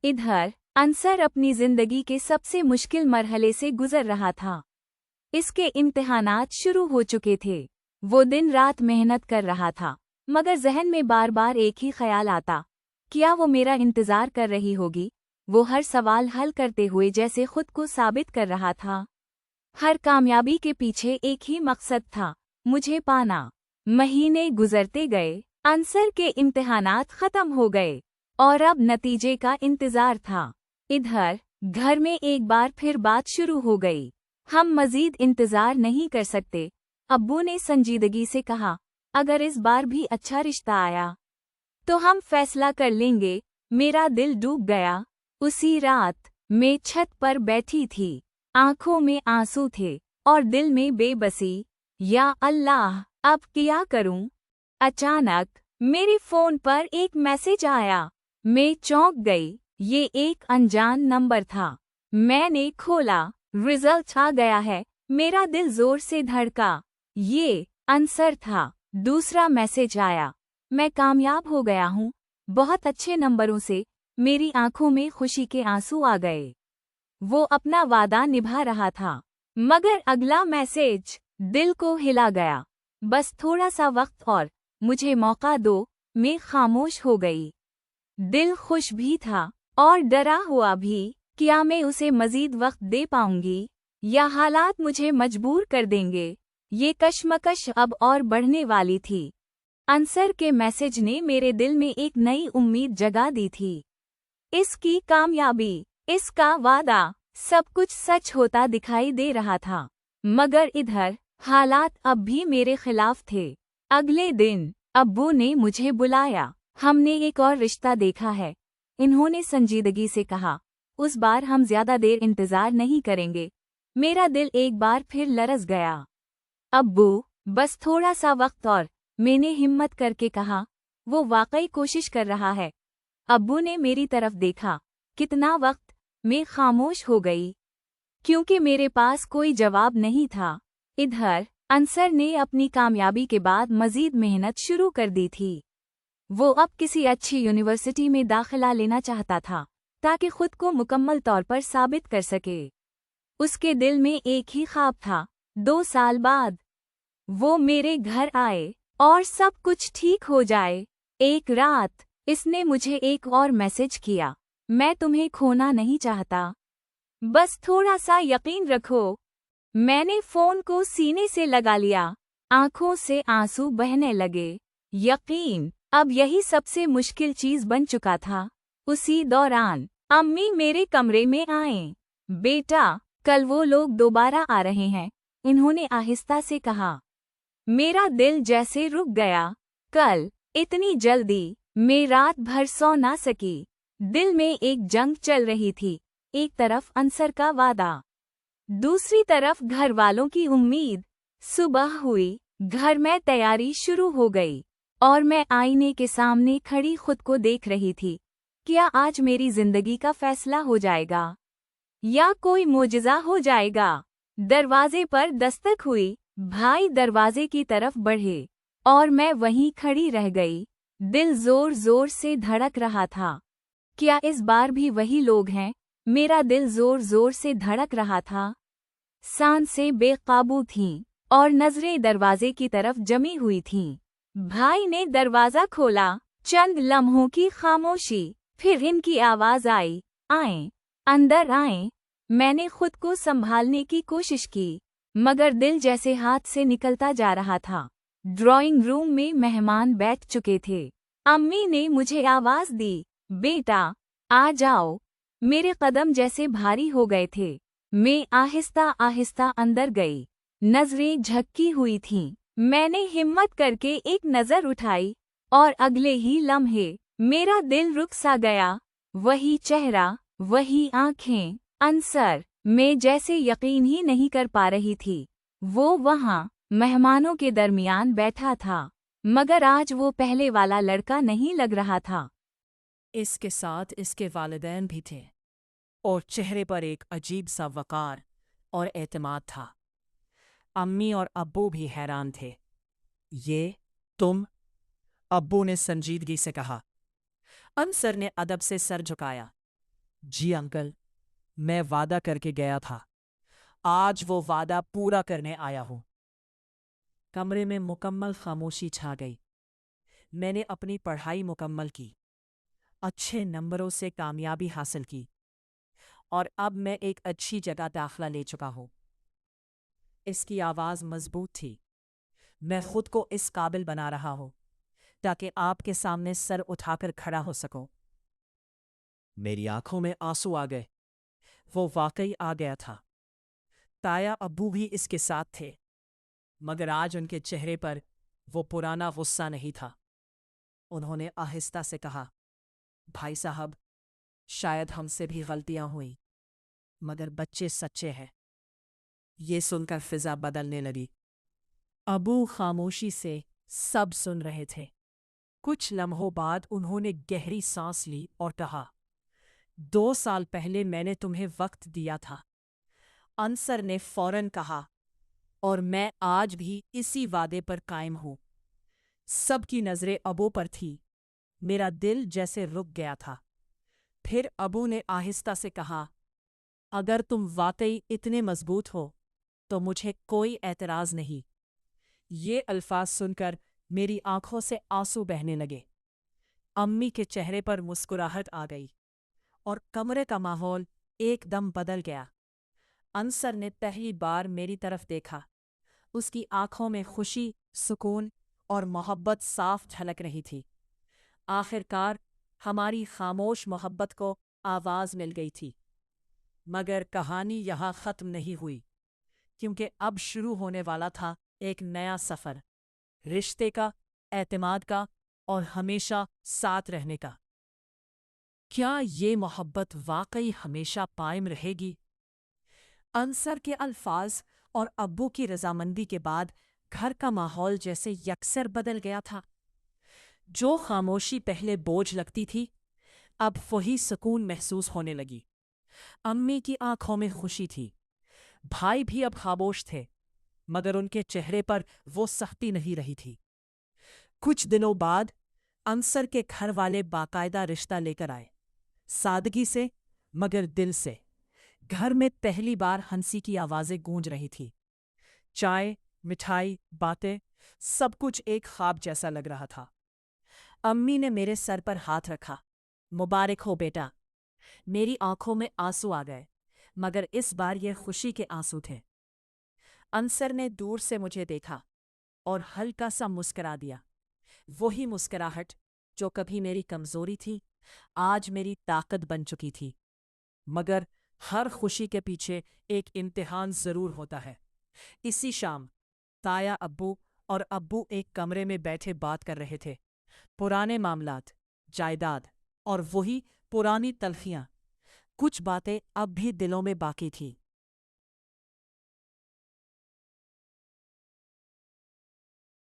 इधर अंसर अपनी जिंदगी के सबसे मुश्किल मरहले से गुजर रहा था। इसके इम्तिहानात शुरू हो चुके थे। वो दिन रात मेहनत कर रहा था, मगर जहन में बार बार एक ही ख्याल आता, क्या वो मेरा इंतजार कर रही होगी। वो हर सवाल हल करते हुए जैसे खुद को साबित कर रहा था। हर कामयाबी के पीछे एक ही मकसद था, मुझे पाना। महीने गुजरते गए, अंसर के इम्तिहानात खत्म हो गए और अब नतीजे का इंतजार था। इधर घर में एक बार फिर बात शुरू हो गई। हम मजीद इंतजार नहीं कर सकते, अब्बू ने संजीदगी से कहा। अगर इस बार भी अच्छा रिश्ता आया तो हम फैसला कर लेंगे। मेरा दिल डूब गया। उसी रात मैं छत पर बैठी थी, आंखों में आंसू थे और दिल में बेबसी। या अल्लाह, अब क्या करूं? अचानक मेरे फोन पर एक मैसेज आया। मैं चौंक गई। ये एक अनजान नंबर था। मैंने खोला, रिजल्ट आ गया है। मेरा दिल जोर से धड़का। ये अंसर था। दूसरा मैसेज आया, मैं कामयाब हो गया हूँ, बहुत अच्छे नंबरों से। मेरी आंखों में खुशी के आंसू आ गए। वो अपना वादा निभा रहा था। मगर अगला मैसेज दिल को हिला गया। बस थोड़ा सा वक्त और, मुझे मौका दो। मैं खामोश हो गई। दिल खुश भी था और डरा हुआ भी। क्या मैं उसे मजीद वक्त दे पाऊंगी या हालात मुझे मजबूर कर देंगे? ये कश्मकश अब और बढ़ने वाली थी। अंसर के मैसेज ने मेरे दिल में एक नई उम्मीद जगा दी थी। इसकी कामयाबी, इसका वादा, सब कुछ सच होता दिखाई दे रहा था। मगर इधर हालात अब भी मेरे खिलाफ थे। अगले दिन अब्बू ने मुझे बुलाया। हमने एक और रिश्ता देखा है, इन्होंने संजीदगी से कहा। उस बार हम ज्यादा देर इंतजार नहीं करेंगे। मेरा दिल एक बार फिर लरस गया। अब्बू, बस थोड़ा सा वक्त और, मैंने हिम्मत करके कहा। वो वाकई कोशिश कर रहा है। अब्बू ने मेरी तरफ देखा। कितना वक्त? मैं खामोश हो गई, क्योंकि मेरे पास कोई जवाब नहीं था। इधर अंसर ने अपनी कामयाबी के बाद मजीद मेहनत शुरू कर दी थी। वो अब किसी अच्छी यूनिवर्सिटी में दाखिला लेना चाहता था, ताकि खुद को मुकम्मल तौर पर साबित कर सके। उसके दिल में एक ही ख्वाब था, 2 साल बाद वो मेरे घर आए और सब कुछ ठीक हो जाए। एक रात इसने मुझे एक और मैसेज किया, मैं तुम्हें खोना नहीं चाहता, बस थोड़ा सा यकीन रखो। मैंने फोन को सीने से लगा लिया, आंखों से आंसू बहने लगे। यकीन, अब यही सबसे मुश्किल चीज बन चुका था। उसी दौरान अम्मी मेरे कमरे में आए। बेटा, कल वो लोग दोबारा आ रहे हैं, इन्होंने आहिस्ता से कहा। मेरा दिल जैसे रुक गया। कल? इतनी जल्दी? मैं रात भर सो ना सकी। दिल में एक जंग चल रही थी। एक तरफ अंसर का वादा, दूसरी तरफ घर वालों की उम्मीद। सुबह हुई, घर में तैयारी शुरू हो गई और मैं आईने के सामने खड़ी खुद को देख रही थी। क्या आज मेरी जिंदगी का फैसला हो जाएगा या कोई मोजज़ा हो जाएगा? दरवाजे पर दस्तक हुई। भाई दरवाजे की तरफ बढ़े और मैं वहीं खड़ी रह गई। दिल जोर जोर से धड़क रहा था। क्या इस बार भी वही लोग हैं? मेरा दिल जोर जोर से धड़क रहा था। सांसें बेकाबू थीं और नजरें दरवाजे की तरफ जमी हुई थीं। भाई ने दरवाजा खोला। चंद लम्हों की खामोशी, फिर इनकी आवाज आई, आएं, अंदर आएं। मैंने खुद को संभालने की कोशिश की, मगर दिल जैसे हाथ से निकलता जा रहा था। ड्राइंग रूम में मेहमान बैठ चुके थे। अम्मी ने मुझे आवाज दी, बेटा आ जाओ। मेरे कदम जैसे भारी हो गए थे। मैं आहिस्ता आहिस्ता अंदर गई। नजरें झक्की हुई थीं। मैंने हिम्मत करके एक नजर उठाई और अगले ही लम्हे मेरा दिल रुक सा गया। वही चेहरा, वही आंखें, अंसर। मैं जैसे यकीन ही नहीं कर पा रही थी। वो वहाँ मेहमानों के दरमियान बैठा था, मगर आज वो पहले वाला लड़का नहीं लग रहा था। इसके साथ इसके वालिदैन भी थे और चेहरे पर एक अजीब सा वकार और एतमाद था। अम्मी और अब्बू भी हैरान थे। ये तुम? अब्बू ने संजीदगी से कहा। अंसर ने अदब से सर झुकाया। جی انکل، میں وعدہ کر کے گیا تھا، آج وہ وعدہ پورا کرنے آیا ہوں۔ کمرے میں مکمل خاموشی چھا گئی۔ میں نے اپنی پڑھائی مکمل کی، اچھے نمبروں سے کامیابی حاصل کی، اور اب میں ایک اچھی جگہ داخلہ لے چکا ہوں۔ اس کی آواز مضبوط تھی۔ میں خود کو اس قابل بنا رہا ہوں تاکہ آپ کے سامنے سر اٹھا کر کھڑا ہو سکوں۔ میری آنکھوں میں آنسو آ گئے۔ وہ واقعی آ گیا تھا۔ تایا ابو بھی اس کے ساتھ تھے، مگر آج ان کے چہرے پر وہ پرانا غصہ نہیں تھا۔ انہوں نے آہستہ سے کہا، بھائی صاحب، شاید ہم سے بھی غلطیاں ہوئیں، مگر بچے سچے ہیں۔ یہ سن کر فضا بدلنے لگی۔ ابو خاموشی سے سب سن رہے تھے۔ کچھ لمحوں بعد انہوں نے گہری سانس لی اور کہا، 2 سال پہلے میں نے تمہیں وقت دیا تھا۔ انصر نے فوراً کہا، اور میں آج بھی اسی وعدے پر قائم ہوں۔ سب کی نظریں ابو پر تھی۔ میرا دل جیسے رک گیا تھا۔ پھر ابو نے آہستہ سے کہا، اگر تم واقعی اتنے مضبوط ہو تو مجھے کوئی اعتراض نہیں۔ یہ الفاظ سن کر میری آنکھوں سے آنسو بہنے لگے۔ امی کے چہرے پر مسکراہٹ آ گئی اور کمرے کا ماحول ایک دم بدل گیا۔ انصر نے پہلی بار میری طرف دیکھا۔ اس کی آنکھوں میں خوشی، سکون اور محبت صاف جھلک رہی تھی۔ آخر کار ہماری خاموش محبت کو آواز مل گئی تھی۔ مگر کہانی یہاں ختم نہیں ہوئی، کیونکہ اب شروع ہونے والا تھا ایک نیا سفر، رشتے کا، اعتماد کا اور ہمیشہ ساتھ رہنے کا۔ کیا یہ محبت واقعی ہمیشہ قائم رہے گی؟ انصر کے الفاظ اور ابو کی رضامندی کے بعد گھر کا ماحول جیسے یکسر بدل گیا تھا۔ جو خاموشی پہلے بوجھ لگتی تھی، اب وہی سکون محسوس ہونے لگی۔ امی کی آنکھوں میں خوشی تھی۔ بھائی بھی اب خاموش تھے، مگر ان کے چہرے پر وہ سختی نہیں رہی تھی۔ کچھ دنوں بعد انصر کے گھر والے باقاعدہ رشتہ لے کر آئے، سادگی سے مگر دل سے۔ گھر میں پہلی بار ہنسی کی آوازیں گونج رہی تھی۔ چائے، مٹھائی، باتیں، سب کچھ ایک خواب جیسا لگ رہا تھا۔ امی نے میرے سر پر ہاتھ رکھا۔ مبارک ہو بیٹا۔ میری آنکھوں میں آنسو آ گئے، مگر اس بار یہ خوشی کے آنسو تھے۔ انصر نے دور سے مجھے دیکھا اور ہلکا سا مسکرا دیا۔ وہی مسکراہٹ جو کبھی میری کمزوری تھی، آج میری طاقت بن چکی تھی۔ مگر ہر خوشی کے پیچھے ایک امتحان ضرور ہوتا ہے۔ اسی شام تایا اور ابو ایک کمرے میں بیٹھے بات کر رہے تھے۔ پرانے معاملات، جائیداد اور وہی پرانی تلخیاں۔ کچھ باتیں اب بھی دلوں میں باقی تھیں۔